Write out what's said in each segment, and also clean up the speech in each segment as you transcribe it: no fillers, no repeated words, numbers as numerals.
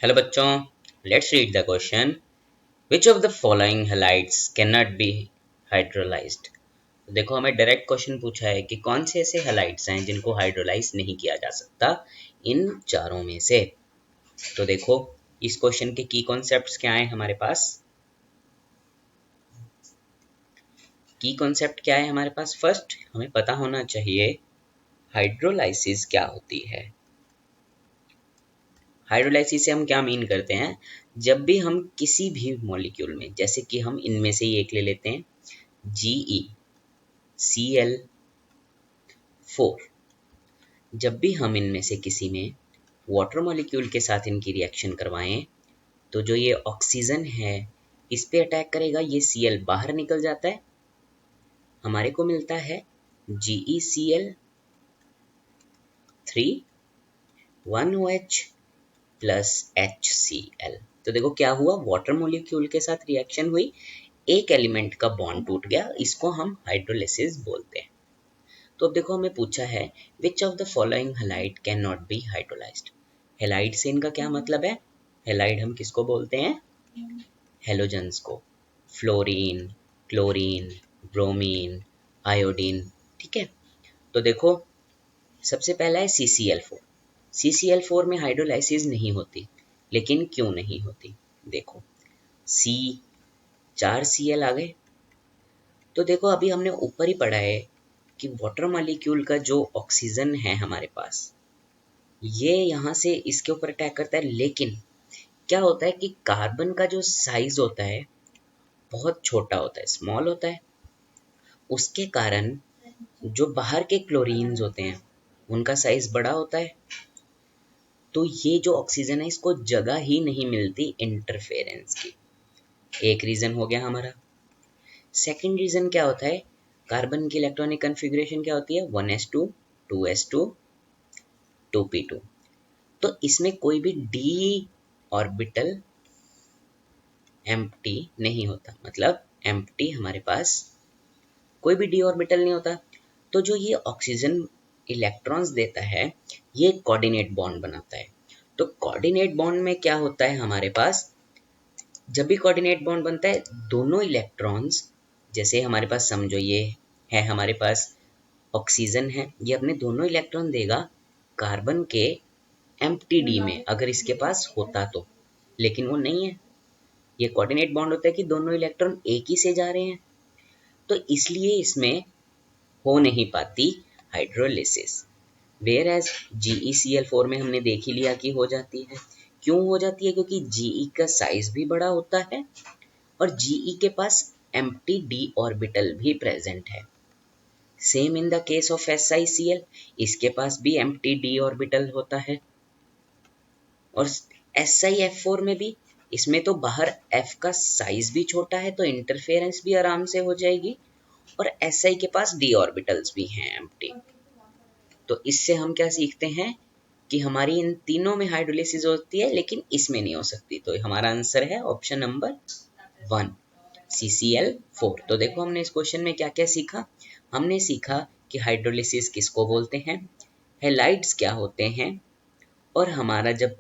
Hello बच्चों, let's read the question. Which of the following halides can not be hydrolysed. देखो, हमें direct question पूछा है कि कौन से ऐसे हैलाइड्स हैं जिनको हाइड्रोलाइज नहीं किया जा सकता इन चारों में से। तो देखो, इस क्वेश्चन के की कॉन्सेप्ट्स क्या हैं हमारे पास। की कॉन्सेप्ट क्या है हमारे पास? फर्स्ट हमें पता होना चाहिए हाइड्रोलाइसिस क्या होती है। हाइड्रोलाइसिस से हम क्या मीन करते हैं? जब भी हम किसी भी मॉलिक्यूल में, जैसे कि हम इनमें से ही एक ले लेते हैं, GeCl4, जब भी हम इनमें से किसी में वाटर मॉलिक्यूल के साथ इनकी रिएक्शन करवाएं तो जो ये ऑक्सीजन है इस पे अटैक करेगा, ये Cl बाहर निकल जाता है, हमारे को मिलता है GeCl3 1OH प्लस HCl। तो देखो क्या हुआ, वाटर मॉलिक्यूल के साथ रिएक्शन हुई, एक एलिमेंट का बॉन्ड टूट गया, इसको हम हाइड्रोलिसिस बोलते हैं। तो अब देखो, हमें पूछा है which of the following halide can not be hydrolysed. Halide से इनका क्या मतलब है? हैलाइड हम किसको बोलते हैं? हेलोजेंस को। Fluorine, chlorine, bromine, iodine. ठीक है, तो देखो सबसे पहला है CCl4। CCl4 में हाइड्रोलाइसिस नहीं होती, लेकिन क्यों नहीं होती? देखो, C 4Cl आ गए। तो देखो, अभी हमने ऊपर ही पढ़ा है कि वाटर मॉलिक्यूल का जो ऑक्सीजन है हमारे पास, ये यहाँ से इसके ऊपर अटैक करता है, लेकिन क्या होता है कि कार्बन का जो साइज होता है बहुत छोटा होता है, स्मॉल होता है। उसके कारण जो बाहर के क्लोरीन्स होते हैं उनका साइज बड़ा होता है, तो ये जो ऑक्सीजन है इसको जगह ही नहीं मिलती इंटरफेरेंस की। एक रीजन हो गया हमारा। सेकंड रीजन क्या होता है? कार्बन की इलेक्ट्रॉनिक कन्फिग्रेशन क्या होती है? 1s2 2s2 2p2। तो इसमें कोई भी d ऑर्बिटल एम्प्टी नहीं होता, मतलब एम्प्टी हमारे पास कोई भी d ऑर्बिटल नहीं होता। तो जो ये ऑक्सीजन इलेक्ट्रॉन्स देता है, ये कोऑर्डिनेट बॉन्ड बनाता है। तो कोऑर्डिनेट बॉन्ड में क्या होता है हमारे पास? जब भी कोऑर्डिनेट बॉन्ड बनता है, दोनों इलेक्ट्रॉन्स, जैसे हमारे पास समझो ये है हमारे पास ऑक्सीजन है, ये अपने दोनों इलेक्ट्रॉन देगा कार्बन के एम्प्टी डी में, अगर इसके पास होता तो, लेकिन वो नहीं है। ये कोऑर्डिनेट बॉन्ड होता है कि दोनों इलेक्ट्रॉन एक ही से जा रहे हैं, तो इसलिए इसमें हो नहीं पाती हाइड्रोलिसिस। वेयर एज GeCl4 में हमने देख ही लिया कि हो जाती है। क्यों हो जाती है? क्योंकि Ge का साइज भी बड़ा होता है और Ge के पास एम्प्टी d ऑर्बिटल भी प्रेजेंट है। Same in the case of SiCl, इसके पास भी एम्प्टी d ऑर्बिटल होता है। और SiF4 में भी, इसमें तो बाहर F का साइज भी छोटा है, तो इंटरफेरेंस भी आराम से हो जाएगी, और Si के पास d ऑर्बिटल्स भी हैं एम्प्टी। तो इससे हम क्या सीखते हैं कि हमारी इन तीनों में हाइड्रोलिसिस होती है, लेकिन इसमें नहीं हो सकती। तो हमारा आंसर है ऑप्शन नंबर 1, CCl4। तो देखो, हमने इस क्वेश्चन में क्या क्या सीखा। हमने सीखा कि हाइड्रोलिसिस किसको बोलते हैं, हैलाइड्स क्या होते हैं, और हमारा जब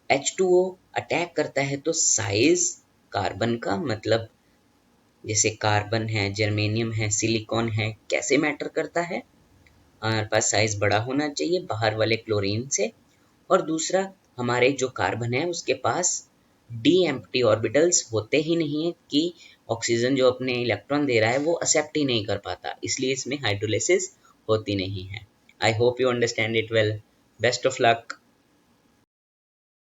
H2O अटैक करता है तो साइज कार्बन का, मतलब जैसे कार्बन है, जर्मेनियम है, सिलिकॉन है, कैसे मैटर करता है। हमारे पास साइज बड़ा होना चाहिए बाहर वाले क्लोरीन से। और दूसरा, हमारे जो कार्बन है उसके पास डी एम्प्टी ऑर्बिटल्स होते ही नहीं है, कि ऑक्सीजन जो अपने इलेक्ट्रॉन दे रहा है वो एक्सेप्ट ही नहीं कर पाता, इसलिए इसमें हाइड्रोलिसिस होती नहीं है। I hope you understand it well. Best of luck.